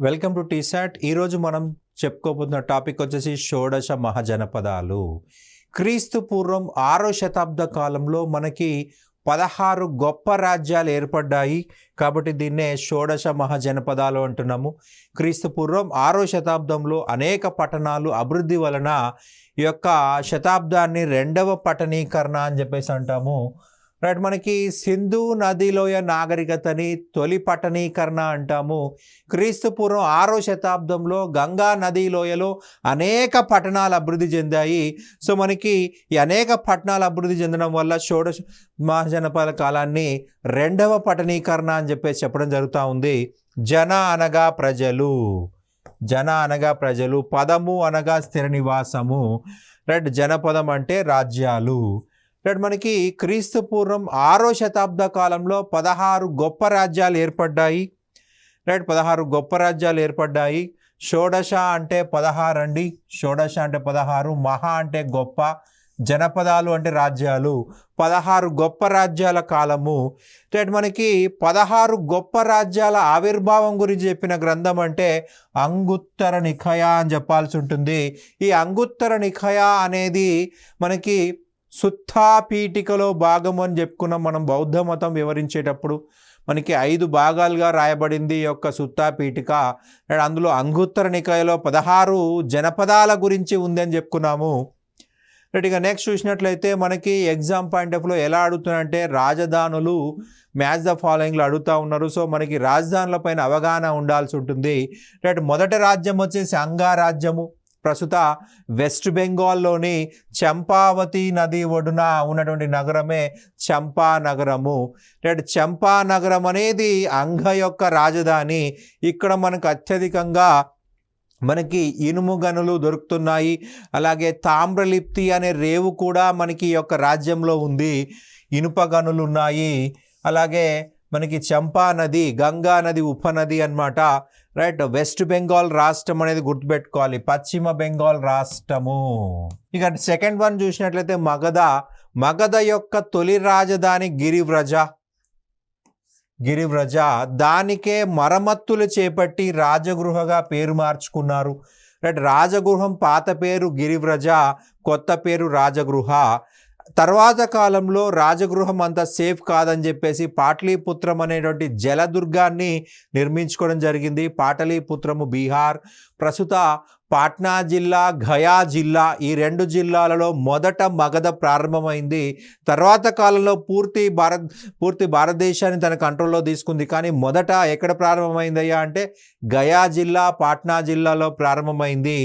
Welcome to T-SAT. ఈరోజు మనం చెప్పుకోబోతున్న topic వచ్చేసి షోడశ మహాజనపదాలు. క్రీస్తు పూర్వం 6వ శతాబ్ద కాలంలో మనకి 16 గొప్ప రాజ్యాలు ఏర్పడ్డాయి. కాబట్టి దీన్నే షోడశ మహాజనపదాలు అంటున్నాము. క్రీస్తు పూర్వం 6వ శతాబ్దంలో అనేక పట్టణాలు అభివృద్ధి వలన ఈ యొక్క శతాబ్దాన్ని రెండవ పట్టణీకరణ అని చెప్పేసి అంటాము. రైట్, మనకి సింధు నదిలోయ నాగరికతని తొలి పట్టణీకరణ అంటాము. క్రీస్తు పూర్వం 6వ శతాబ్దంలో గంగా నదీ లోయలో అనేక పట్టణాలు అభివృద్ధి చెందాయి. సో మనకి ఈ అనేక పట్టణాలు అభివృద్ధి చెందడం వల్ల షోడశ మహాజనపద కాలాన్ని రెండవ పట్టణీకరణ అని చెప్పేసి చెప్పడం జరుగుతూ ఉంది. జన అనగా ప్రజలు, జన అనగా ప్రజలు, పదము అనగా స్థిర నివాసము. రైట్, జనపదం అంటే రాజ్యాలు. రైట్, మనకి క్రీస్తు పూర్వం 6వ శతాబ్ద కాలంలో 16 గొప్ప రాజ్యాలు ఏర్పడ్డాయి. రైట్, 16 గొప్ప రాజ్యాలు ఏర్పడ్డాయి. షోడశ అంటే 16 అండి. షోడశ అంటే 16, మహా అంటే గొప్ప, జనపదాలు అంటే రాజ్యాలు. 16 గొప్ప రాజ్యాల కాలము. రైట్, మనకి 16 గొప్ప రాజ్యాల ఆవిర్భావం గురించి చెప్పిన గ్రంథం అంటే అంగుత్తర నిఖయ అని చెప్పాల్సి ఉంటుంది. ఈ అంగుత్తర నిఖయ అనేది మనకి సుత్తా పీఠికలో భాగం అని చెప్పుకున్నాం మనం. బౌద్ధ మతం వివరించేటప్పుడు మనకి 5 భాగాలుగా రాయబడింది ఈ యొక్క సుత్తా పీఠిక. అందులో అంగుత్తర నికాయలో 16 జనపదాల గురించి ఉంది అని చెప్పుకున్నాము. రైట్, ఇక నెక్స్ట్ చూసినట్లయితే మనకి ఎగ్జామ్ పాయింట్ ఆఫ్ లో ఎలా అడుగుతున్నారంటే రాజధానులు మ్యాచ్ ద ఫాలోయింగ్లో అడుగుతూ ఉన్నారు. సో మనకి రాజధానుల పైన అవగాహన ఉండాల్సి ఉంటుంది. రైట్, మొదటి రాజ్యం వచ్చేసి అంగా రాజ్యము. ప్రస్తుత వెస్ట్ బెంగాల్లోని చంపావతి నది ఒడ్డున ఉన్నటువంటి నగరమే చంపా నగరము. రైట్, చంపా నగరం అనేది అంగ యొక్క రాజధాని. ఇక్కడ మనకు అత్యధికంగా మనకి ఇనుము గనులు దొరుకుతున్నాయి. అలాగే తామ్రలిప్తి అనే రేవు కూడా మనకి ఈ యొక్క రాజ్యంలో ఉంది. ఇనుప గనులు ఉన్నాయి. అలాగే మనకి చంపా నది, గంగా నది ఉపనది అన్నమాట. రైట్, వెస్ట్ బెంగాల్ రాష్ట్రం అనేది గుర్తుపెట్టుకోవాలి, పశ్చిమ బెంగాల్ రాష్ట్రము. ఇక సెకండ్ వన్ చూసినట్లయితే మగధ. మగధ యొక్క తొలి రాజధాని గిరివ్రజ. గిరివ్రజ దానికే మరమ్మతులు చేపట్టి రాజగృహగా పేరు మార్చుకున్నారు. రైట్, రాజగృహం పాత పేరు గిరివ్రజ, కొత్త పేరు రాజగృహ. తర్వాత కాలంలో రాజగృహం అంత సేఫ్ కాదని చెప్పేసి పాటలీపుత్రం అనేటువంటి జలదుర్గాన్ని నిర్మించుకోవడం జరిగింది. పాటలీపుత్రము బీహార్, ప్రస్తుత పాట్నా జిల్లా, గయా జిల్లా, ఈ 2 జిల్లాలలో మొదట మగధ ప్రారంభమైంది. తర్వాత కాలంలో పూర్తి భారతదేశాన్ని తన కంట్రోల్లో తీసుకుంది. కానీ మొదట ఎక్కడ ప్రారంభమైందయ్యా అంటే గయా జిల్లా, పాట్నా జిల్లాలో ప్రారంభమైంది.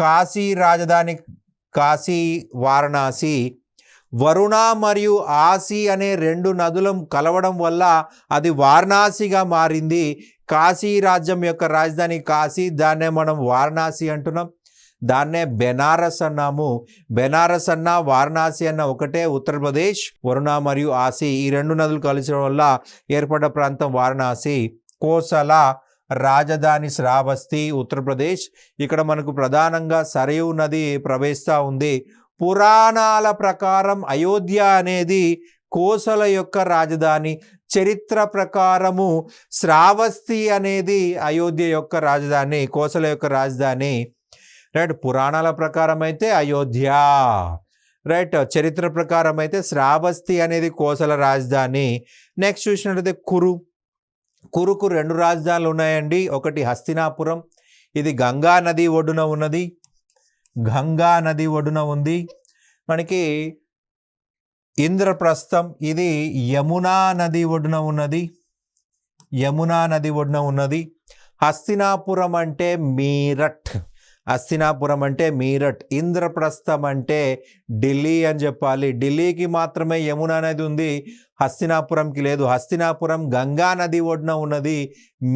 కాశీ రాజధాని కాశీ, వారణాసి. వరుణ మరియు ఆసి అనే 2 నదులు కలవడం వల్ల అది వారణాసిగా మారింది. కాశీ రాజ్యం యొక్క రాజధాని కాశీ, దాన్నే మనం వారణాసి అంటున్నాం. దాన్నే బెనారస్ అన్నాము. బెనారస్ అన్న వారణాసి అన్న ఒకటే, ఉత్తరప్రదేశ్. వరుణ మరియు ఆసి ఈ 2 నదులు కలిసడం వల్ల ఏర్పడ్డ ప్రాంతం వారణాసి. కోసల రాజధాని శ్రావస్తి, ఉత్తరప్రదేశ్. ఇక్కడ మనకు ప్రధానంగా సరయూ నది ప్రవహిస్తూ ఉంది. పురాణాల ప్రకారం అయోధ్య అనేది కోసల యొక్క రాజధాని. చరిత్ర ప్రకారము శ్రావస్తి అనేది అయోధ్య యొక్క రాజధాని, కోసల యొక్క రాజధాని. రైట్, పురాణాల ప్రకారం అయితే అయోధ్య. రైట్, చరిత్ర ప్రకారం అయితే శ్రావస్తి అనేది కోసల రాజధాని. నెక్స్ట్ చూసినట్లయితే కురుకు 2 రాజధానులు ఉన్నాయండి. ఒకటి హస్తినాపురం, ఇది గంగా నది ఒడ్డున ఉన్నది. గంగా నది ఒడ్డున ఉంది. మనకి ఇంద్రప్రస్థం, ఇది యమునా నది ఒడ్డున ఉన్నది. యమునా నది ఒడ్డున ఉన్నది. హస్తినాపురం అంటే మీరట్. హస్తినాపురం అంటే మీరట్. ఇంద్రప్రస్థం అంటే ఢిల్లీ అని చెప్పాలి. ఢిల్లీకి మాత్రమే యమునా నది ఉంది, హస్తినాపురంకి లేదు. హస్తినాపురం గంగా నది ఒడ్డున ఉన్నది.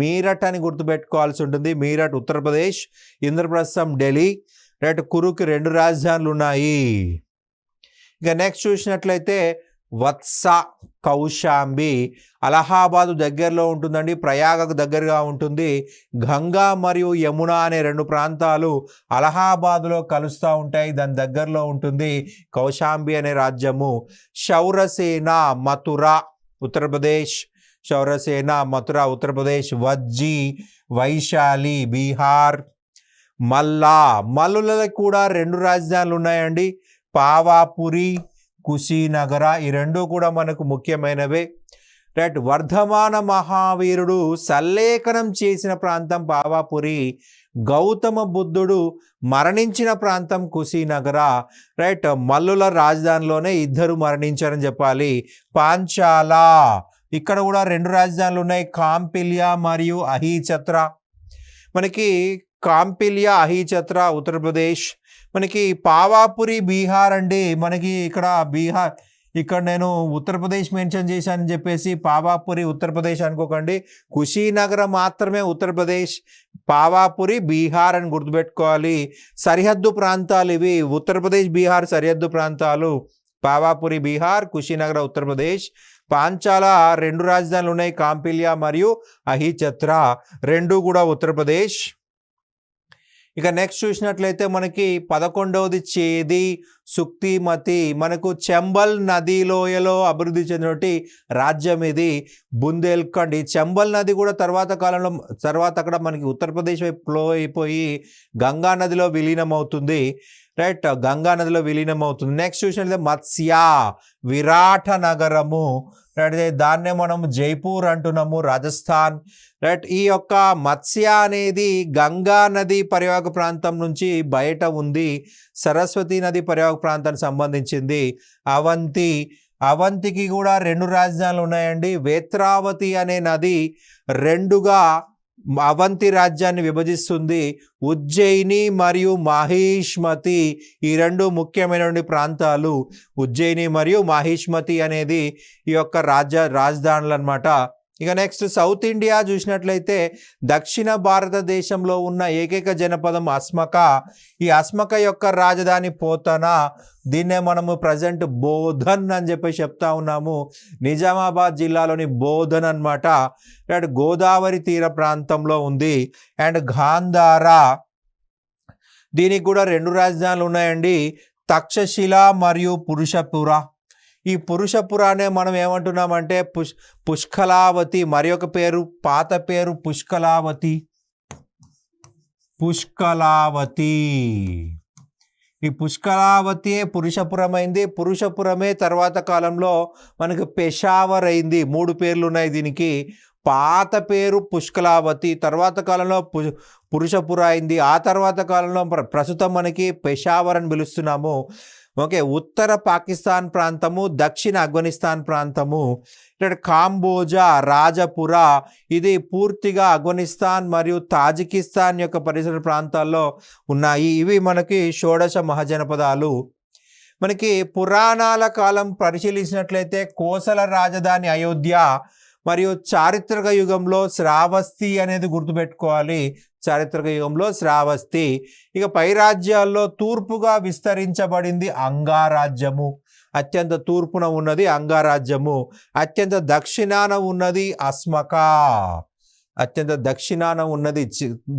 మీరట్ అని గుర్తుపెట్టుకోవాల్సి ఉంటుంది. మీరట్ ఉత్తరప్రదేశ్, ఇంద్రప్రస్థం ఢిల్లీ. రైట్, కురుకి 2 రాజధానులు ఉన్నాయి. ఇక నెక్స్ట్ చూసినట్లయితే వత్స, కౌశాంబి. అలహాబాదు దగ్గరలో ఉంటుందండి, ప్రయాగకు దగ్గరగా ఉంటుంది. గంగా మరియు యమున అనే 2 ప్రాంతాలు అలహాబాదులో కలుస్తూ ఉంటాయి, దాని దగ్గరలో ఉంటుంది కౌశాంబి అనే రాజ్యము. శౌరసేన, మథుర, ఉత్తరప్రదేశ్. శౌరసేన మథుర ఉత్తరప్రదేశ్, వజ్జీ వైశాలి బీహార్, మల్లులకు కూడా 2 రాజధానులు ఉన్నాయండి, పావాపురి కుశీనగర. ఈ రెండు కూడా మనకు ముఖ్యమైనవే. రైట్. వర్ధమాన మహావీరుడు సల్లేఖనం చేసిన ప్రాంతం పావాపురి, గౌతమ బుద్ధుడు మరణించిన ప్రాంతం కుశీనగర. రైట్. మల్లుల రాజధానిలోనే 2 మరణించారని చెప్పాలి. పాంచాల, ఇక్కడ కూడా 2 రాజధానులు ఉన్నాయి, కాంపిల్య మరియు అహీచత్ర. మనకి కాంపిల్య అహీచత్ర ఉత్తరప్రదేశ్. మనకి పావాపురి బీహార్ అండి. మనకి ఇక్కడ బీహార్, ఇక్కడ నేను ఉత్తరప్రదేశ్ మెన్షన్ చేశానని చెప్పేసి పావాపురి ఉత్తరప్రదేశ్ అనుకోకండి, కుశీనగర మాత్రమే ఉత్తరప్రదేశ్, పావాపురి బీహార్ అని గుర్తుపెట్టుకోవాలి. సరిహద్దు ప్రాంతాలు ఇవి, ఉత్తరప్రదేశ్ బీహార్ సరిహద్దు ప్రాంతాలు. పావాపురి బీహార్, కుశీనగర ఉత్తరప్రదేశ్. పాంచాల 2 రాజధానులు ఉన్నాయి, కాంపిల్య మరియు అహీచత్ర, 2 కూడా ఉత్తరప్రదేశ్. ఇక నెక్స్ట్ చూసినట్లయితే మనకి 11వది చేది సుక్తిమతి. మనకు చంబల్ నది లోయలో అభివృద్ధి చెందినటువంటి రాజ్యం ఇది, బుందేల్ఖండ్. ఈ చంబల్ నది కూడా తర్వాత అక్కడ మనకి ఉత్తరప్రదేశ్ వైపు ఫ్లో అయిపోయి గంగా నదిలో విలీనం అవుతుంది. రైట్. గంగా నదిలో విలీనం అవుతుంది. నెక్స్ట్ చూసినట్లయితే మత్స్య విరాట నగరము. రైట్. దాన్నే మనం జైపూర్ అంటున్నాము, రాజస్థాన్. రైట్. ఈ యొక్క మత్స్య అనేది గంగా నది పరివాహక ప్రాంతం నుంచి బయట ఉంది, సరస్వతి నది పరివాహక ప్రాంతానికి సంబంధించింది. అవంతికి కూడా 2 రాజధానులు ఉన్నాయండి. వేత్రావతి అనే నది 2గా అవంతి రాజ్యాన్ని విభజిస్తుంది. ఉజ్జయిని మరియు మాహిష్మతి, ఈ 2 ముఖ్యమైనటువంటి ప్రాంతాలు. ఉజ్జయిని మరియు మాహిష్మతి అనేది ఈ యొక్క రాజధానులు అన్నమాట. ఇక నెక్స్ట్ సౌత్ ఇండియా చూసినట్లయితే దక్షిణ భారతదేశంలో ఉన్న ఏకైక జనపదం అస్మక. ఈ అస్మక యొక్క రాజధాని పోతన. దీన్నే మనము ప్రజెంట్ బోధన్ అని చెప్పి చెప్తా ఉన్నాము, నిజామాబాద్ జిల్లాలోని బోధన్ అన్నమాట. అండ్ గోదావరి తీర ప్రాంతంలో ఉంది. అండ్ గాంధార, దీనికి కూడా 2 రాజధానులు ఉన్నాయండి, తక్షశిల మరియు పురుషపుర. ఈ పురుషపురానే మనం ఏమంటున్నామంటే పుష్కలావతి, మరి ఒక పేరు, పాత పేరు పుష్కలావతి. ఈ పుష్కలావతి పురుషపురం అయింది. పురుషపురమే తర్వాత కాలంలో మనకు పెషావర్ అయింది. 3 పేర్లు ఉన్నాయి దీనికి. పాత పేరు పుష్కలావతి, తర్వాత కాలంలో పురుషపుర అయింది. ఆ తర్వాత కాలంలో ప్రస్తుతం మనకి పెషావర్ అని పిలుస్తున్నాము. ఓకే. ఉత్తర పాకిస్తాన్ ప్రాంతము, దక్షిణ ఆఫ్ఘనిస్తాన్ ప్రాంతము. ఇక్కడ కాంబోజా, రాజపుర, ఇది పూర్తిగా ఆఫ్ఘనిస్తాన్ మరియు తాజికిస్తాన్ యొక్క పరిసర ప్రాంతాల్లో ఉన్నాయి. ఇవి మనకి షోడశ మహాజనపదాలు. మనకి పురాణాల కాలం పరిశీలించినట్లయితే కోసల రాజధాని అయోధ్య మరియు చారిత్రక యుగంలో శ్రావస్తి అనేది గుర్తుపెట్టుకోవాలి, చారిత్రక యుగంలో శ్రావస్తి. ఇక పై రాజ్యాల్లో తూర్పుగా విస్తరించబడింది అంగారాజ్యము, అత్యంత తూర్పున ఉన్నది అంగారాజ్యము. అత్యంత దక్షిణాన ఉన్నది అస్మక,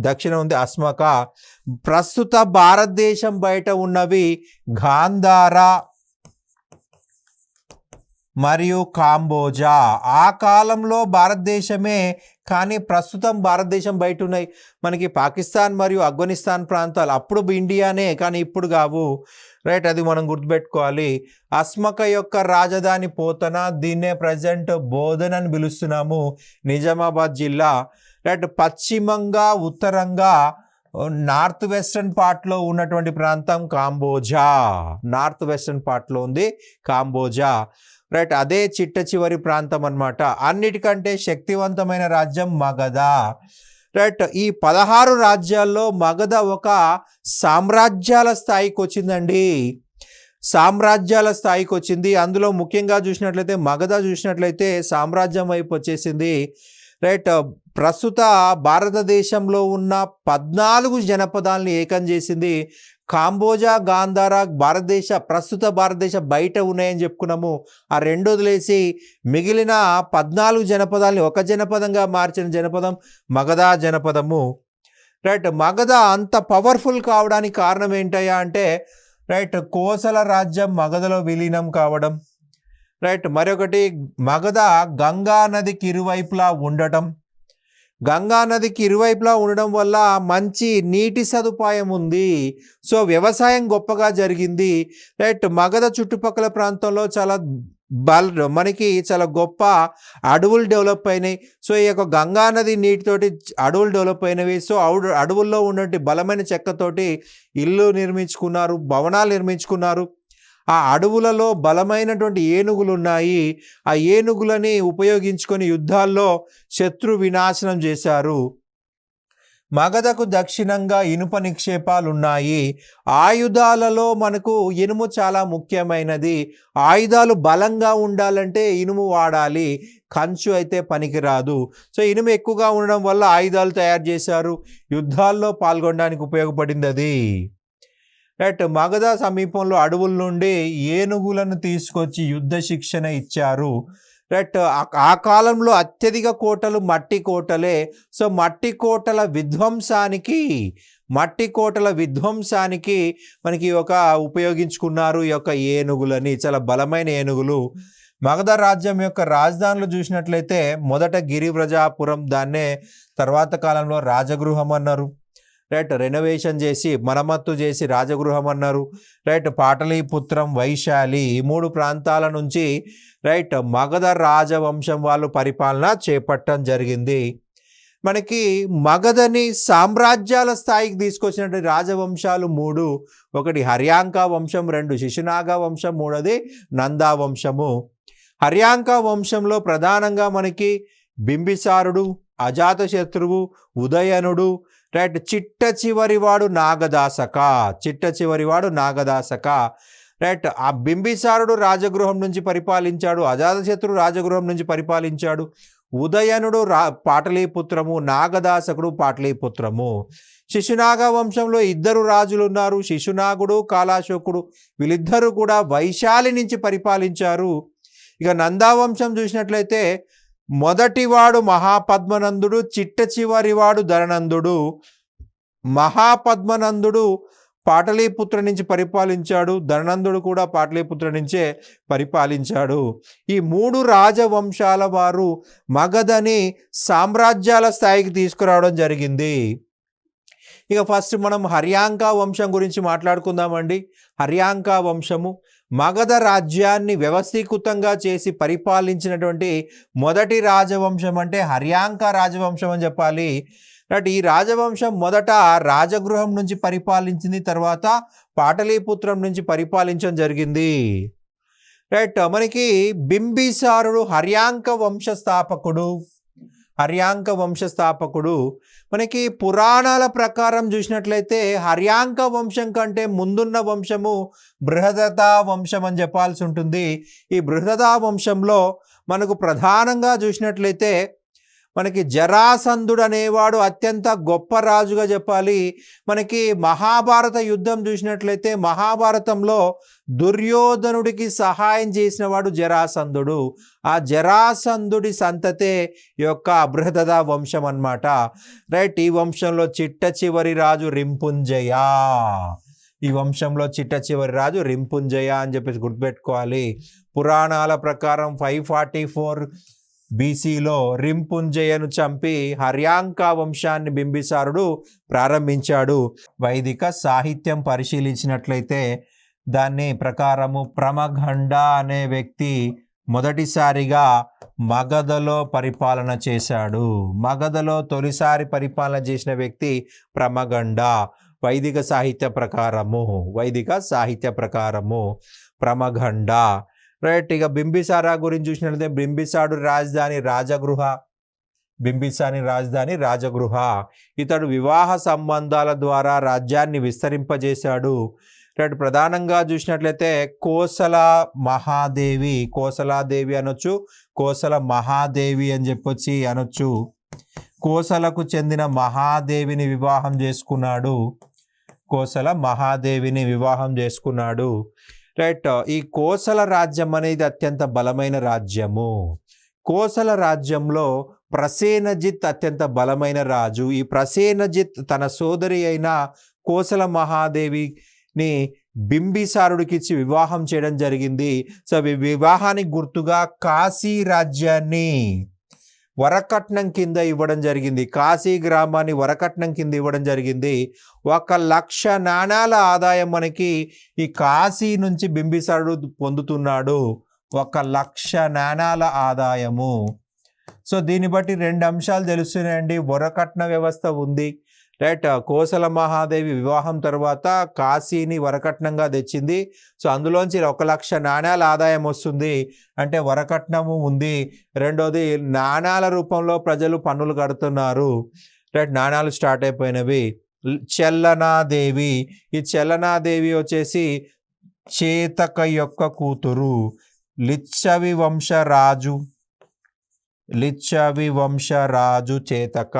దక్షిణం ఉంది అస్మక. ప్రస్తుత భారతదేశం బయట ఉన్నవి గాంధార మరియు కాంబోజా. ఆ కాలంలో భారతదేశమే, కానీ ప్రస్తుతం భారతదేశం బయట ఉన్నాయి. మనకి పాకిస్తాన్ మరియు ఆఫ్ఘనిస్తాన్ ప్రాంతాలు అప్పుడు ఇండియానే, కానీ ఇప్పుడు కావు. రైట్. అది మనం గుర్తుపెట్టుకోవాలి. అస్మక యొక్క రాజధాని పోతన, దీన్నే ప్రజెంట్ బోధన్ అని పిలుస్తున్నాము, నిజామాబాద్ జిల్లా. రైట్. పశ్చిమంగా ఉత్తరంగా నార్త్ వెస్టర్న్ పార్ట్లో ఉన్నటువంటి ప్రాంతం కాంబోజా, నార్త్ వెస్టర్న్ పార్ట్లో ఉంది కాంబోజా. రైట్. అదే చిట్ట చివరి ప్రాంతం అన్నమాట. అన్నిటికంటే శక్తివంతమైన రాజ్యం మగధ. రైట్. ఈ 16 రాజ్యాల్లో మగధ ఒక సామ్రాజ్యాల స్థాయికి వచ్చిందండి, సామ్రాజ్యాల స్థాయికి వచ్చింది. అందులో ముఖ్యంగా చూసినట్లయితే మగధ చూసినట్లయితే సామ్రాజ్యం వైపు వచ్చేసింది. రైట్. ప్రస్తుత భారతదేశంలో ఉన్న 14 జనపదాలని ఏకం చేసింది. కాంబోజా, గాంధార ప్రస్తుత భారతదేశ బయట ఉన్నాయని చెప్పుకున్నాము. ఆ 2 వదిలేసి మిగిలిన 14 జనపదాలని ఒక జనపదంగా మార్చిన జనపదం మగధ జనపదము. రైట్. మగధ అంత పవర్ఫుల్ కావడానికి కారణం ఏంటయ్యా అంటే, రైట్, కోసల రాజ్యం మగధలో విలీనం కావడం. రైట్. మరొకటి మగధ గంగా నదికి ఇరువైపులా ఉండటం. గంగా నదికి ఇరువైపులా ఉండడం వల్ల మంచి నీటి సదుపాయం ఉంది. సో వ్యవసాయం గొప్పగా జరిగింది. రైట్. మగధ చుట్టుపక్కల ప్రాంతంలో మనకి చాలా గొప్ప అడవులు డెవలప్ అయినాయి. సో ఈ యొక్క గంగా నది నీటితోటి అడవులు డెవలప్ అయినవి. సో అడవుల్లో ఉన్నటువంటి బలమైన చెక్కతోటి ఇల్లు నిర్మించుకున్నారు, భవనాలు నిర్మించుకున్నారు. ఆ అడవులలో బలమైనటువంటి ఏనుగులు ఉన్నాయి. ఆ ఏనుగులని ఉపయోగించుకొని యుద్ధాల్లో శత్రు వినాశనం చేశారు. మగధకు దక్షిణంగా ఇనుప నిక్షేపాలు ఉన్నాయి. ఆయుధాలలో మనకు ఇనుము చాలా ముఖ్యమైనది. ఆయుధాలు బలంగా ఉండాలంటే ఇనుము వాడాలి, కంచు అయితే పనికిరాదు. సో ఇనుము ఎక్కువగా ఉండడం వల్ల ఆయుధాలు తయారు చేశారు, యుద్ధాల్లో పాల్గొనడానికి ఉపయోగపడింది అది. రైట్. మగధ సమీపంలో అడవుల నుండి ఏనుగులను తీసుకొచ్చి యుద్ధ శిక్షణ ఇచ్చారు. రైట్. ఆ కాలంలో అత్యధిక కోటలు మట్టి కోటలే. సో మట్టి కోటల విధ్వంసానికి మనకి ఉపయోగించుకున్నారు ఈ యొక్క ఏనుగులని, చాలా బలమైన ఏనుగులు. మగధ రాజ్యం యొక్క రాజధానులు చూసినట్లయితే మొదట గిరివ్రజాపురం, దాన్నే తర్వాత కాలంలో రాజగృహం అన్నారు. రైట్. రెనోవేషన్ చేసి మరమ్మత్తు చేసి రాజగృహం అన్నారు. రైట్. పాటలీపుత్రం, వైశాలి, ఈ 3 ప్రాంతాల నుంచి రైట్ మగధ రాజవంశం వాళ్ళు పరిపాలన చేపట్టడం జరిగింది. మనకి మగధని సామ్రాజ్యాల స్థాయికి తీసుకొచ్చినటువంటి రాజవంశాలు 3. ఒకటి హర్యాంక వంశం, 2 శిశునాగ వంశం, 3ది నందా వంశము. హర్యాంక వంశంలో ప్రధానంగా మనకి బింబిసారుడు, అజాతశత్రువు, ఉదయనుడు, రైట్. చిట్ట చివరివాడు నాగదాసక. రైట్. ఆ బింబిసారుడు రాజగృహం నుంచి పరిపాలించాడు, అజాతశత్రు రాజగృహం నుంచి పరిపాలించాడు, ఉదయనుడు పాటలీపుత్రము, నాగదాసకుడు పాటలీపుత్రము. శిశునాగ వంశంలో 2 రాజులు ఉన్నారు, శిశునాగుడు, కాలాశోకుడు. వీళ్ళిద్దరూ కూడా వైశాలి నుంచి పరిపాలించారు. ఇక నందావంశం చూసినట్లయితే మొదటివాడు మహాపద్మనందుడు, చిట్ట చివరివాడు ధననందుడు. మహాపద్మనందుడు పాటలీపుత్ర నుంచి పరిపాలించాడు, ధననందుడు కూడా పాటలీపుత్ర నుంచే పరిపాలించాడు. ఈ 3 రాజవంశాల వారు మగధని సామ్రాజ్యాల స్థాయికి తీసుకురావడం జరిగింది. ఇక ఫస్ట్ మనం హర్యాంక వంశం గురించి మాట్లాడుకుందామండి. హర్యాంక వంశము మగధ రాజ్యాన్ని వ్యవస్థీకృతంగా చేసి పరిపాలించినటువంటి మొదటి రాజవంశం అంటే హర్యాంక రాజవంశం అని చెప్పాలి. రైట్. ఈ రాజవంశం మొదట రాజగృహం నుంచి పరిపాలించింది, తర్వాత పాటలీపుత్రం నుంచి పరిపాలించడం జరిగింది. రైట్. మనకి బింబిసారుడు హర్యాంక వంశస్థాపకుడు. మనకి పురాణాల ప్రకారం చూసినట్లయితే హర్యాంక వంశం కంటే ముందున్న వంశము బృహదతా వంశం అని చెప్పాల్సి ఉంటుంది. ఈ బృహదతా వంశంలో మనకు ప్రధానంగా చూసినట్లయితే మనకి జరాసంధుడు అనేవాడు అత్యంత గొప్ప రాజుగా చెప్పాలి. మనకి మహాభారత యుద్ధం చూసినట్లయితే మహాభారతంలో దుర్యోధనుడికి సహాయం చేసిన వాడు జరాసంధుడు. ఆ జరాసంధుడి సంతతే ఈ యొక్క బృహదతా వంశం అన్నమాట. రైట్. ఈ వంశంలో చిట్ట చివరి రాజు రింపుంజయ. అని చెప్పేసి గుర్తుపెట్టుకోవాలి. పురాణాల ప్రకారం 544 BCలో రింపుంజయను చంపి హర్యాంక వంశాన్ని బింబిసారుడు ప్రారంభించాడు. వైదిక సాహిత్యం పరిశీలించినట్లయితే దాని ప్రకారము ప్రమగండ అనే వ్యక్తి మొదటిసారిగా మగధలో పరిపాలన చేశాడు. మగధలో తొలిసారి పరిపాలన చేసిన వ్యక్తి ప్రమగండ. వైదిక సాహిత్య ప్రకారము ప్రమగండ. రైట్. ఇక బింబిసారా గురించి చూసినట్లయితే బింబిసారుడు రాజధాని రాజగృహ. ఇతడు వివాహ సంబంధాల ద్వారా రాజ్యాన్ని విస్తరింపజేశాడు. రైట్. ప్రధానంగా చూసినట్లయితే కోసలాదేవి అనొచ్చు, కోసల మహాదేవి అని చెప్పొచ్చి అనొచ్చు. కోసలకు చెందిన మహాదేవిని వివాహం చేసుకున్నాడు. రైట్. ఈ కోసల రాజ్యం అనేది అత్యంత బలమైన రాజ్యము. కోసల రాజ్యంలో ప్రసేనజిత్ అత్యంత బలమైన రాజు. ఈ ప్రసేనజిత్ తన సోదరి అయిన కోసల మహాదేవిని బింబిసారుడికి ఇచ్చి వివాహం చేయడం జరిగింది. సో వివాహానికి గుర్తుగా కాశీ రాజ్యాన్ని వరకట్నం కింద ఇవ్వడం జరిగింది. కాశీ గ్రామాన్ని వరకట్నం కింద ఇవ్వడం జరిగింది. 1,00,000 నాణాల ఆదాయం మనకి ఈ కాశీ నుంచి బింబిసారుడు పొందుతున్నాడు. 1,00,000 నాణాల ఆదాయము. సో దీన్ని బట్టి 2 అంశాలు తెలుస్తున్నాయండి. వరకట్న వ్యవస్థ ఉంది, రైట్. కోసల మహాదేవి వివాహం తర్వాత కాశీని వరకట్నంగా తెచ్చింది. సో అందులోంచి 1,00,000 నాణాల ఆదాయం వస్తుంది, అంటే వరకట్నము ఉంది. రెండోది నాణాల రూపంలో ప్రజలు పన్నులు కడుతున్నారు, రైట్. నాణాలు స్టార్ట్ అయిపోయినవి. చెల్లనాదేవి, ఈ చెల్లనాదేవి వచ్చేసి చేతక యొక్క కూతురు. లిచ్చవి వంశరాజు చేతక,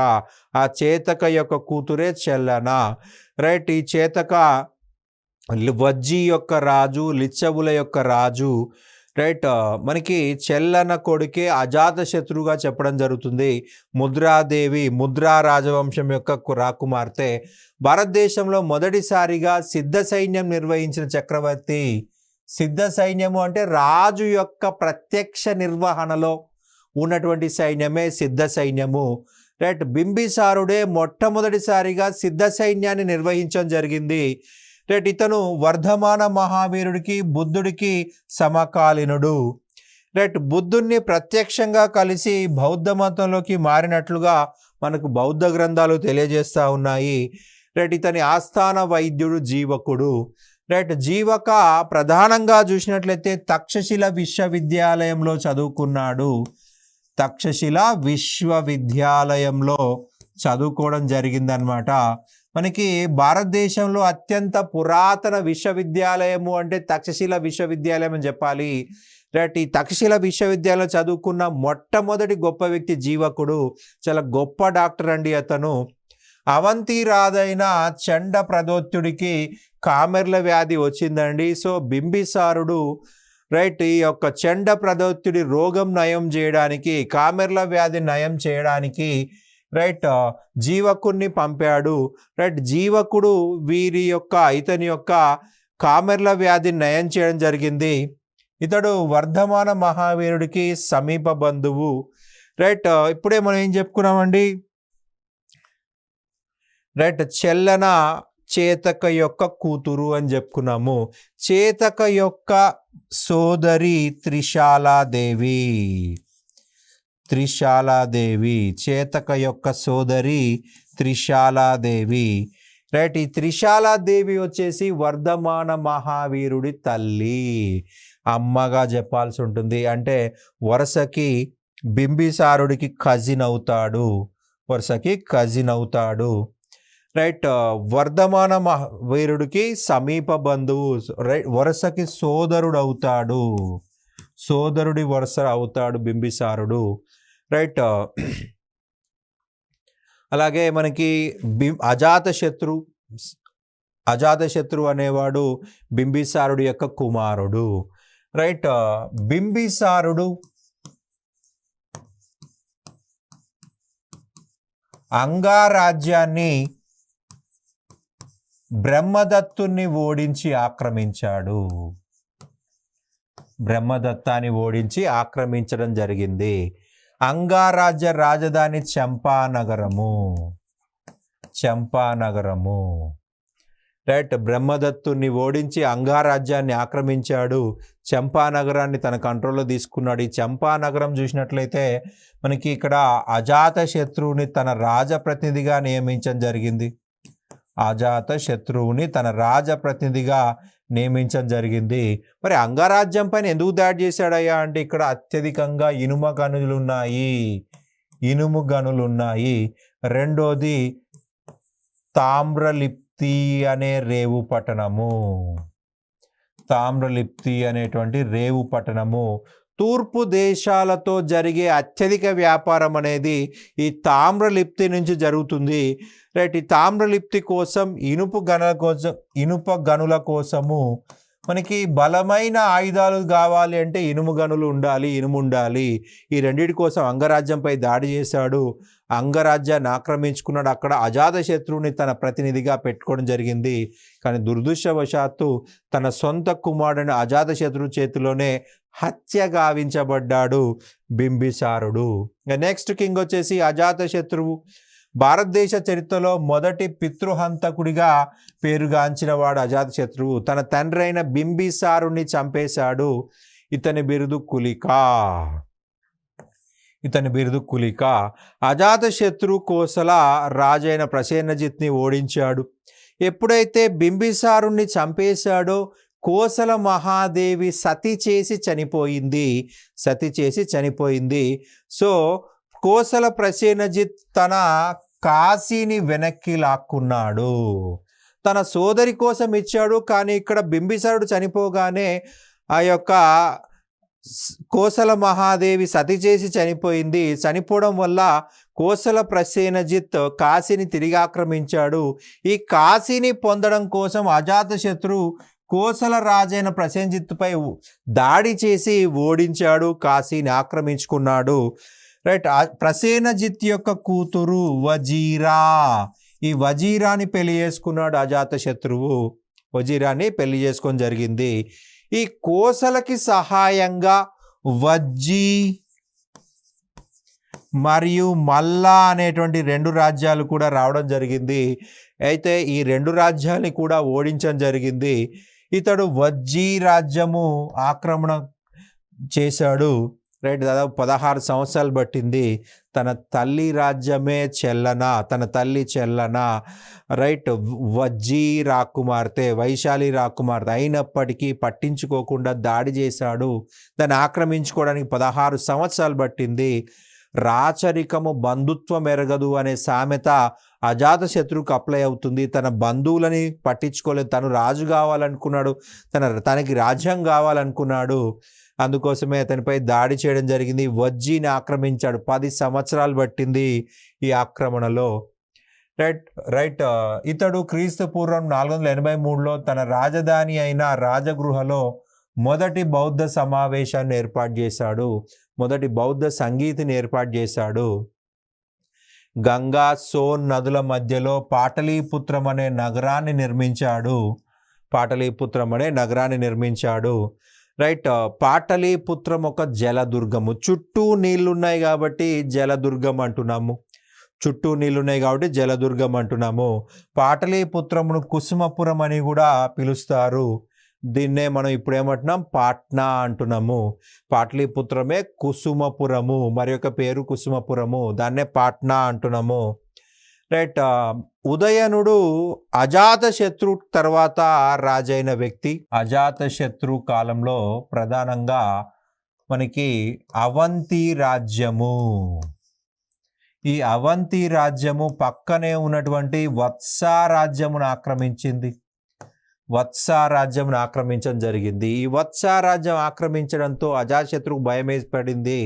ఆ చేతక యొక్క కూతురే చెల్లన, రైట్. ఈ చేతక వజ్జి యొక్క రాజు, లిచ్చవుల యొక్క రాజు, రైట్. మనకి చెల్లన కొడుకే అజాతశత్రువుగా చెప్పడం జరుగుతుంది. ముద్రాదేవి, ముద్రా రాజవంశం యొక్క రాకుమార్తె. భారతదేశంలో మొదటిసారిగా సిద్ధ సైన్యం నిర్వహించిన చక్రవర్తి. సిద్ధ సైన్యము అంటే రాజు యొక్క ప్రత్యక్ష నిర్వహణలో ఉన్నటువంటి సైన్యమే సిద్ధ సైన్యము, రైట్. బింబిసారుడే మొట్టమొదటిసారిగా సిద్ధ సైన్యాన్ని నిర్వహించడం జరిగింది, రైట్. ఇతను వర్ధమాన మహావీరుడికి బుద్ధుడికి సమకాలీనుడు, రైట్. బుద్ధుణ్ణి ప్రత్యక్షంగా కలిసి బౌద్ధ మతంలోకి మారినట్లుగా మనకు బౌద్ధ గ్రంథాలు తెలియజేస్తూ ఉన్నాయి, రైట్. ఇతని ఆస్థాన వైద్యుడు జీవకుడు, రైట్. జీవక ప్రధానంగా చూసినట్లయితే తక్షశిల విశ్వవిద్యాలయంలో చదువుకున్నాడు. తక్షశిల విశ్వవిద్యాలయంలో చదువుకోవడం జరిగిందనమాట. మనకి భారతదేశంలో అత్యంత పురాతన విశ్వవిద్యాలయము అంటే తక్షశిల విశ్వవిద్యాలయం అని చెప్పాలి, రైట్. ఈ తక్షశిల విశ్వవిద్యాలయంలో చదువుకున్న మొట్టమొదటి గొప్ప వ్యక్తి జీవకుడు. చాలా గొప్ప డాక్టర్ అండి అతను. అవంతి రాజైన చండ ప్రదోత్యుడికి కామెర్ల వ్యాధి వచ్చిందండి. సో బింబిసారుడు, రైట్, ఈ యొక్క చండ ప్రదోత్యుడి రోగం నయం చేయడానికి, కామెర్ల వ్యాధి నయం చేయడానికి, రైట్, జీవకుడిని పంపాడు, రైట్. జీవకుడు ఇతని యొక్క కామెర్ల వ్యాధిని నయం చేయడం జరిగింది. ఇతడు వర్ధమాన మహావీరుడికి సమీప బంధువు, రైట్. ఇప్పుడే మనం ఏం చెప్పుకున్నామండి, రైట్. చెల్లన చేతక యొక్క కూతురు అని చెప్పుకున్నాము. చేతక యొక్క సోదరి త్రిశాలాదేవి, చేతక యొక్క సోదరి త్రిశాలాదేవి, రైట్. ఈ త్రిశాలాదేవి వచ్చేసి వర్ధమాన మహావీరుడి తల్లి, అమ్మగా చెప్పాల్సి ఉంటుంది. అంటే వరుసకి బింబిసారుడికి కజిన్ అవుతాడు, రైట్. వర్ధమాన మహావీరుడికి సమీప బంధువు, రైట్. వరుసకి సోదరుడి వరుస అవుతాడు బింబిసారుడు, రైట్. అలాగే మనకి అజాతశత్రు అనేవాడు బింబిసారుడు యొక్క కుమారుడు, రైట్. బింబిసారుడు అంగారాజ్యాన్ని బ్రహ్మదత్తుని ఓడించి ఆక్రమించాడు. బ్రహ్మదత్తాన్ని ఓడించి ఆక్రమించడం జరిగింది. అంగారాజ్య రాజధాని చంపానగరము, రైట్. బ్రహ్మదత్తుని ఓడించి అంగారాజ్యాన్ని ఆక్రమించాడు, చంపానగరాన్ని తన కంట్రోల్లో తీసుకున్నాడు. ఈ చంపానగరం చూసినట్లయితే మనకి ఇక్కడ అజాతశత్రువుని తన రాజప్రతినిధిగా నియమించడం జరిగింది. మరి అంగరాజ్యం పైన ఎందుకు దాడి చేశాడయ్యా అంటే ఇక్కడ అత్యధికంగా ఇనుము గనులు ఉన్నాయి. రెండోది తామ్రలిప్తి అనేటువంటి రేవు పట్టణము. తూర్పు దేశాలతో జరిగే అత్యధిక వ్యాపారం అనేది ఈ తామ్రలిప్తి నుంచి జరుగుతుంది, రైట్. ఈ తామ్రలిప్తి కోసం ఇనుప గనుల కోసము మనకి బలమైన ఆయుధాలు కావాలి అంటే ఇనుము గనులు ఉండాలి, ఇనుము ఉండాలి. ఈ రెండిటి కోసం అంగరాజ్యంపై దాడి చేశాడు. అంగరాజ్యాన్ని ఆక్రమించుకున్నాడు. అక్కడ అజాతశత్రువుని తన ప్రతినిధిగా పెట్టుకోవడం జరిగింది. కానీ దురదృష్టవశాత్తు తన సొంత కుమారుడైన అజాతశత్రువు చేతిలోనే హత్య గావించబడ్డాడు బింబిసారుడు. నెక్స్ట్ కింగ్ వచ్చేసి అజాతశత్రువు. భారతదేశ చరిత్రలో మొదటి పితృహంతకుడిగా పేరుగాంచిన వాడు అజాతశత్రువు. తన తండ్రి అయిన బింబిసారుని చంపేశాడు. ఇతని బిరుదు కులిక. అజాతశత్రు కోసల రాజైన ప్రసేనజిత్ని ఓడించాడు. ఎప్పుడైతే బింబిసారుని చంపేశాడో కోసల మహాదేవి సతి చేసి చనిపోయింది. సో కోసల ప్రసేనజిత్ తన కాశీని వెనక్కి లాక్కున్నాడు. తన సోదరి కోసం ఇచ్చాడు. కానీ ఇక్కడ బింబిసారుడు చనిపోగానే ఆ యొక్క కోసల మహాదేవి సతి చేసి చనిపోయింది. చనిపోవడం వల్ల కోసల ప్రసేనజిత్ కాశీని తిరిగి ఆక్రమించాడు. ఈ కాశీని పొందడం కోసం అజాతశత్రు కోసల రాజైన ప్రసేనజిత్పై దాడి చేసి ఓడించాడు, కాశీని ఆక్రమించుకున్నాడు. రైట్. ప్రసేనజిత్ యొక్క కూతురు వజీరా. ఈ వజీరాని పెళ్లి చేసుకున్నాడు అజాతశత్రువు. వజీరాని పెళ్లి చేసుకొని జరిగింది. ఈ కోసలకి సహాయంగా వజ్జీ మరియు మల్లా అనేటువంటి 2 రాజ్యాలు కూడా రావడం జరిగింది. అయితే ఈ 2 రాజ్యాలని కూడా ఓడించడం జరిగింది. ఇతడు వజ్జీ రాజ్యము ఆక్రమణ చేశాడు. రైట్. దాదాపు 16 సంవత్సరాలు పట్టింది. తన తల్లి రాజ్యమే తన తల్లి చెల్లన రైట్ వజ్జీ రాకుమార్తె, వైశాలి రాకుమార్తె అయినప్పటికీ పట్టించుకోకుండా దాడి చేశాడు. దాన్ని ఆక్రమించుకోవడానికి 16 సంవత్సరాలు పట్టింది. రాచరికము బంధుత్వం ఎరగదు అనే సామెత అజాతశత్రువుకు అప్లై అవుతుంది. తన బంధువులని పట్టించుకోలేదు. తను రాజు కావాలనుకున్నాడు, తనకి రాజ్యం కావాలనుకున్నాడు. అందుకోసమే అతనిపై దాడి చేయడం జరిగింది. వజ్జీని ఆక్రమించాడు. 10 సంవత్సరాలు పట్టింది ఈ ఆక్రమణలో. రైట్. ఇతడు క్రీస్తు పూర్వం 483లో తన రాజధాని అయిన రాజగృహలో మొదటి బౌద్ధ సమావేశాన్ని ఏర్పాటు చేశాడు. మొదటి బౌద్ధ సంగీతిని ఏర్పాటు చేశాడు. గంగా, సోన్ నదుల మధ్యలో పాటలీపుత్రం అనే నగరాన్ని నిర్మించాడు. రైట్. పాటలీపుత్రం ఒక జలదుర్గము. చుట్టూ నీళ్లున్నాయి కాబట్టి జలదుర్గం అంటున్నాము. పాటలీపుత్రమును కుసుమపురం అని కూడా పిలుస్తారు. దీన్నే మనం ఇప్పుడు ఏమంటున్నాం, పాట్నా అంటున్నాము. పాటలీపుత్రమే కుసుమపురము, మరి యొక్క పేరు కుసుమపురము, దాన్నే పాట్నా అంటున్నాము. రైట్. ఉదయనుడు అజాతశత్రు తర్వాత రాజైన వ్యక్తి. అజాతశత్రు కాలంలో ప్రధానంగా మనకి అవంతి రాజ్యము, ఈ అవంతి రాజ్యము పక్కనే ఉన్నటువంటి వత్సా రాజ్యమును ఆక్రమించడం జరిగింది. ఈ వత్సా రాజ్యం ఆక్రమించడంతో అజాతశత్రుకు భయం ఏర్పడింది.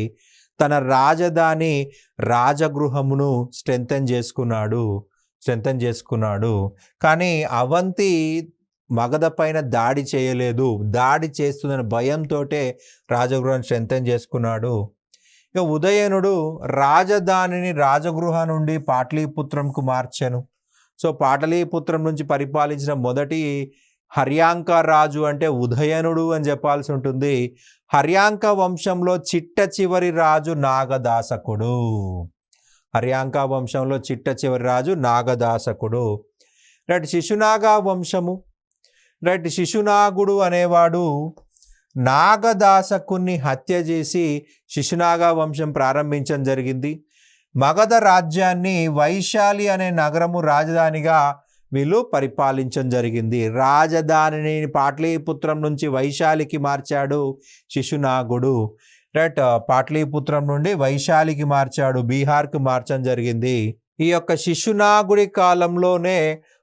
తన రాజధాని రాజగృహమును స్ట్రెంథెన్ చేసుకున్నాడు. కానీ అవంతి మగధ పైన దాడి చేయలేదు. దాడి చేస్తుందని భయంతో రాజగృహాన్ని స్ట్రెంథెన్ చేసుకున్నాడు. ఇక ఉదయనుడు రాజధానిని రాజగృహ నుండి పాటలీపుత్రంకు మార్చాను. సో పాటలీపుత్రం నుంచి పరిపాలించిన మొదటి హర్యాంక రాజు అంటే ఉదయనుడు అని చెప్పాల్సి ఉంటుంది. హర్యాంక వంశంలో చిట్ట చివరి రాజు నాగదాసకుడు. రైట్. శిశునాగా వంశము. రైట్. శిశునాగుడు అనేవాడు నాగదాసకుని హత్య చేసి శిశునాగా వంశం ప్రారంభించడం జరిగింది. మగధ రాజ్యాన్ని వైశాలి అనే నగరము రాజధానిగా వీళ్ళు పరిపాలించడం జరిగింది. రాజధానిని పాటలీపుత్రం నుంచి వైశాలికి మార్చాడు శిశునాగుడు. రైట్. పాటలీపుత్రం నుండి వైశాలికి మార్చాడు, బీహార్కి మార్చడం జరిగింది. ఈ యొక్క శిశునాగుడి కాలంలోనే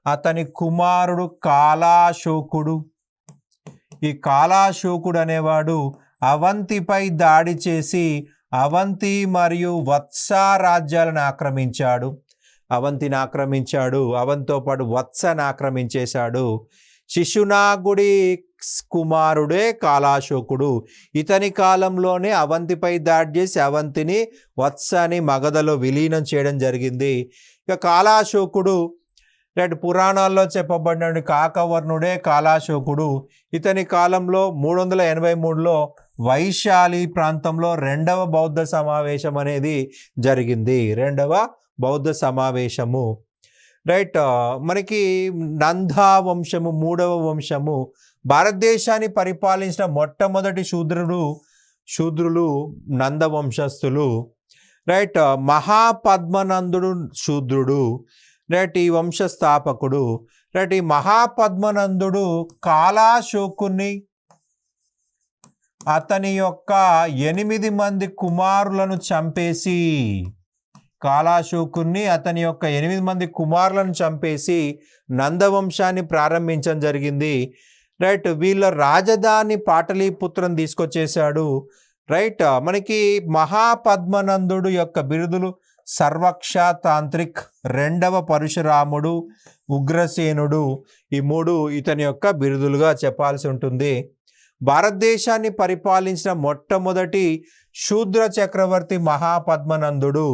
అతని కుమారుడు కాలాశోకుడు. ఈ కాలాశోకుడు అనేవాడు అవంతిపై దాడి చేసి అవంతి మరియు వత్సా రాజ్యాలను ఆక్రమించాడు. అవంతిని ఆక్రమించాడు, అవంతితో పాటు వత్సను ఆక్రమించేశాడు. శిశునాగుడి కుమారుడే కాలాశోకుడు. ఇతని కాలంలోనే అవంతిపై దాడి చేసి అవంతిని వత్సని మగధలో విలీనం చేయడం జరిగింది. ఇక కాలాశోకుడు పురాణాల్లో చెప్పబడిన కాకవర్ణుడే కాలాశోకుడు. ఇతని కాలంలో 383లో వైశాలి ప్రాంతంలో రెండవ బౌద్ధ సమావేశం అనేది జరిగింది. రెండవ బౌద్ధ సమావేశము. మనకి నందా వంశము, మూడవ వంశము. భారతదేశాన్ని పరిపాలించిన మొట్టమొదటి శూద్రులు నంద వంశస్థులు. మహాపద్మనందుడు శూద్రుడు. ఈ వంశ స్థాపకుడు. ఈ మహాపద్మనందుడు కాలాశోకుని అతని యొక్క 8 మంది కుమారులను చంపేసి నందవంశాన్ని ప్రారంభించడం జరిగింది. వీళ్ళ రాజధాని పాటలీపుత్రం తీసుకొచ్చేసాడు. మనకి మహాపద్మనందుడు యొక్క బిరుదులు సర్వక్ష తాంత్రిక్, రెండవ పరశురాముడు, ఉగ్రసేనుడు. ఈ 3 ఇతని యొక్క బిరుదులుగా చెప్పాల్సి ఉంటుంది. భారతదేశాన్ని పరిపాలించిన మొట్టమొదటి శూద్ర చక్రవర్తి మహాపద్మనందుడు.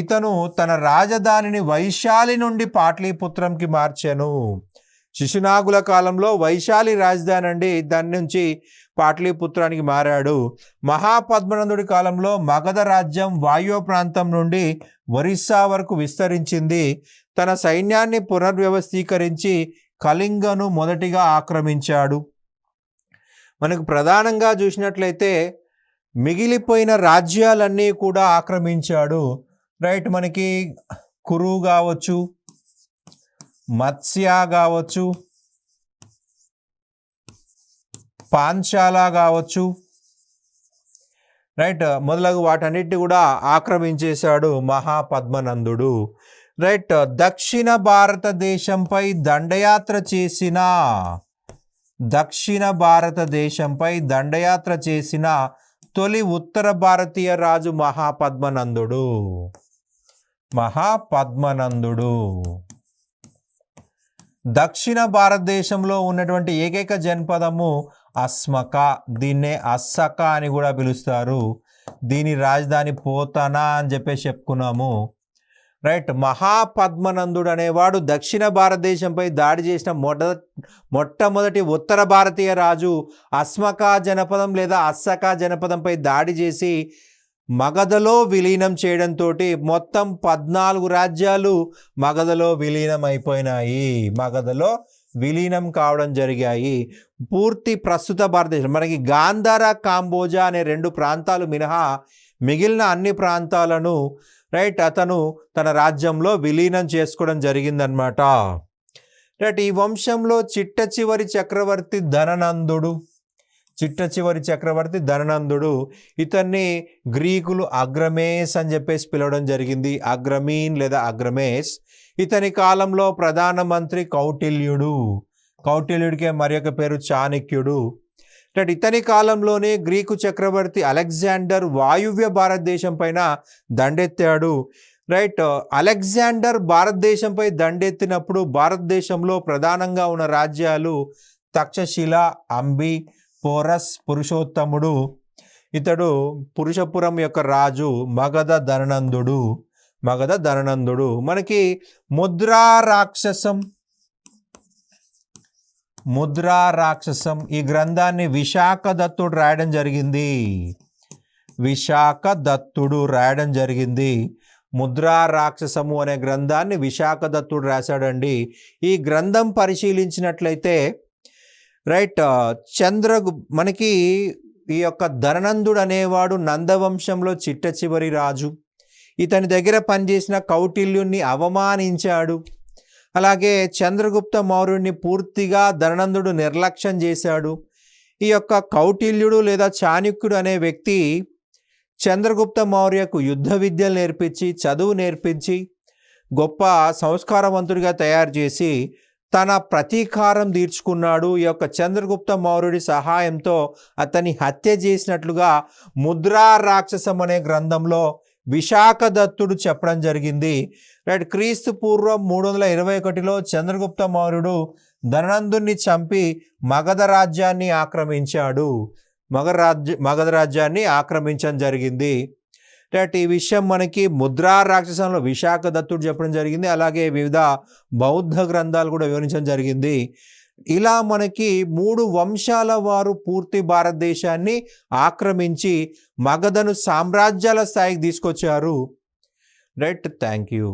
ఇతను తన రాజధానిని వైశాలి నుండి పాటలీపుత్రంకి మార్చాను. శిశునాగుల కాలంలో వైశాలి రాజధాని అండి, దాని నుంచి పాటలీపుత్రానికి మారాడు. మహాపద్మనందుడి కాలంలో మగధ రాజ్యం వాయువ్య ప్రాంతం నుండి ఒరిస్సా వరకు విస్తరించింది. తన సైన్యాన్ని పునర్వ్యవస్థీకరించి కళింగను మొదటిగా ఆక్రమించాడు. మనకు ప్రధానంగా చూసినట్లయితే మిగిలిపోయిన రాజ్యాలన్నీ కూడా ఆక్రమించాడు. మనకి కురు కావచ్చు, మత్స్య కావచ్చు, పాంచాల కావచ్చు, మొదలగు వాటన్నిటిని కూడా ఆక్రమించేశాడు మహాపద్మనందుడు. దక్షిణ భారతదేశంపై దండయాత్ర చేసిన తొలి ఉత్తర భారతీయ రాజు మహాపద్మనందుడు. దక్షిణ భారతదేశంలో ఉన్నటువంటి ఏకైక జనపదము అస్మక. దీన్నే అస్సక అని కూడా పిలుస్తారు. దీని రాజధాని పోతనా అని చెప్పేసి చెప్పుకున్నాము. మహాపద్మనందుడు అనేవాడు దక్షిణ భారతదేశంపై దాడి చేసిన మొట్టమొదటి ఉత్తర భారతీయ రాజు. అస్మక జనపదం లేదా అస్సక జనపదంపై దాడి చేసి మగధలో విలీనం చేయడంతో మొత్తం 14 రాజ్యాలు మగధలో విలీనం కావడం జరిగాయి. పూర్తి ప్రస్తుత భారతదేశం మనకి గాంధార, కాంబోజా అనే 2 ప్రాంతాలు మినహా మిగిలిన అన్ని ప్రాంతాలను అతను తన రాజ్యంలో విలీనం చేసుకోవడం జరిగిందనమాట. ఈ వంశంలో చిట్ట చివరి చక్రవర్తి ధననందుడు. ఇతన్ని గ్రీకులు అగ్రమేస్ అని చెప్పేసి పిలవడం జరిగింది. అగ్రమీన్ లేదా అగ్రమేస్. ఇతని కాలంలో ప్రధానమంత్రి కౌటిల్యుడికే మరి ఒక పేరు చాణక్యుడు. ఇతని కాలంలోనే గ్రీకు చక్రవర్తి అలెగ్జాండర్ వాయువ్య భారతదేశం పైన దండెత్తాడు. అలెగ్జాండర్ భారతదేశంపై దండెత్తినప్పుడు భారతదేశంలో ప్రధానంగా ఉన్న రాజ్యాలు తక్షశిల, అంబి, పోరస్, పురుషోత్తముడు. ఇతడు పురుషపురం యొక్క రాజు మగధ ధననందుడు. మనకి ముద్రా రాక్షసం ఈ గ్రంథాన్ని విశాఖ దత్తుడు రాయడం జరిగింది. ముద్రా రాక్షసము అనే గ్రంథాన్ని విశాఖ దత్తుడు రాశాడండి. ఈ గ్రంథం పరిశీలించినట్లయితే మనకి ఈ యొక్క ధననందుడు అనేవాడు నందవంశంలో చిట్ట చివరి రాజు. ఇతని దగ్గర పనిచేసిన కౌటిల్యుణ్ణి అవమానించాడు. అలాగే చంద్రగుప్త మౌర్యుడిని పూర్తిగా ధననందుడు నిర్లక్ష్యం చేశాడు. ఈ యొక్క కౌటిల్యుడు లేదా చాణక్యుడు అనే వ్యక్తి చంద్రగుప్త మౌర్యకు యుద్ధ విద్యలు నేర్పించి, చదువు నేర్పించి, గొప్ప సంస్కారవంతుడిగా తయారు చేసి తన ప్రతీకారం తీర్చుకున్నాడు. ఈ యొక్క చంద్రగుప్త మౌర్యుడి సహాయంతో అతన్ని హత్య చేసినట్లుగా ముద్రా రాక్షసం అనే గ్రంథంలో విశాఖదత్తుడు చెప్పడం జరిగింది. రైట్. క్రీస్తు పూర్వం 321లో చంద్రగుప్త మౌర్యుడు ధననందుని చంపి మగధ రాజ్యాన్ని ఆక్రమించాడు. మగధ రాజ్యాన్ని ఆక్రమించడం జరిగింది. రైట్. ఈ విషయం మనకి ముద్రా రాక్షసంలో విశాఖదత్తుడు చెప్పడం జరిగింది. అలాగే వివిధ బౌద్ధ గ్రంథాలు కూడా వివరించడం జరిగింది. ఇలా మనకి 3 వంశాల వారు పూర్తి భారతదేశాన్ని ఆక్రమించి మగధను సామ్రాజ్యాల స్థాయికి తీసుకొచ్చారు. రైట్. Thank you.